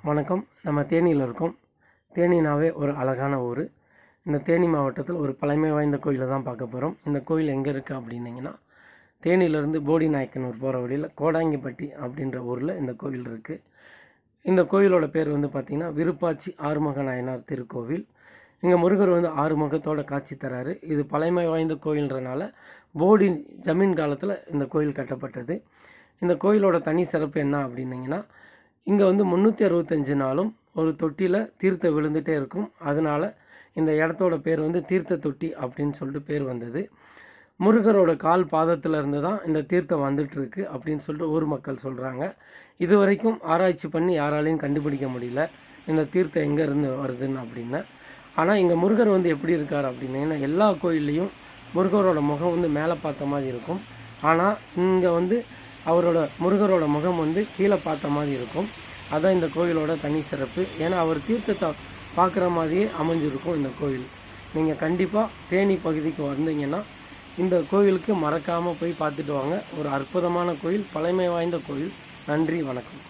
வணக்கம். நம்ம தேனியில் இருக்கோம். தேனினாவே ஒரு அழகான ஊர். இந்த தேனி மாவட்டத்தில் ஒரு பழமை வாய்ந்த கோயிலை தான் பார்க்க போகிறோம். இந்த கோயில் எங்கே இருக்குது அப்படின்னிங்கன்னா, தேனியிலேருந்து போடிநாயக்கனூர் போகிற வழியில் கோடாங்கிப்பட்டி அப்படின்ற ஊரில் இந்த கோயில் இருக்குது. இந்த கோயிலோட பேர் பார்த்திங்கன்னா விருப்பாச்சி ஆறுமுக நாயனார் திருக்கோவில். இங்கே முருகர் 6 முகத்தோடு காட்சி தராரு. இது பழமை வாய்ந்த கோயில்ன்றனால போடி ஜமீன் காலத்தில் இந்த கோயில் கட்டப்பட்டது. இந்த கோயிலோட தனி சிறப்பு என்ன அப்படின்னிங்கன்னா, இங்கே 365 நாளும் ஒரு தொட்டியில் தீர்த்தம் விழுந்துகிட்டே இருக்கும். அதனால் இந்த இடத்தோட பேர் தீர்த்த தொட்டி அப்படின்னு சொல்லிட்டு பேர் வந்தது. முருகரோட கால் பாதத்தில் இருந்து தான் இந்த தீர்த்தம் வந்துட்டுருக்கு அப்படின்னு சொல்லிட்டு ஊர் மக்கள் சொல்கிறாங்க. இது வரைக்கும் ஆராய்ச்சி பண்ணி யாராலையும் கண்டுபிடிக்க முடியல இந்த தீர்த்தம் எங்கேருந்து வருதுன்னு அப்படின்னு. ஆனால் இங்கே முருகர் எப்படி இருக்கார் அப்படின்னா, எல்லா கோயில்லையும் முருகரோட முகம் மேலே பார்த்த மாதிரி இருக்கும். ஆனால் இங்கே அவரோட முருகரோட முகம் கீழே பார்த்த மாதிரி இருக்கும். அதுதான் இந்த கோயிலோட தனி சிறப்பு. ஏன்னா அவர் தீர்த்தத்தை பார்க்குற மாதிரியே அமைஞ்சிருக்கும் இந்த கோயில். நீங்கள் கண்டிப்பாக தேனி பகுதிக்கு வந்தீங்கன்னா இந்த கோயிலுக்கு மறக்காமல் போய் பார்த்துட்டு வாங்க. ஒரு அற்புதமான கோயில், பழமை வாய்ந்த கோயில். நன்றி, வணக்கம்.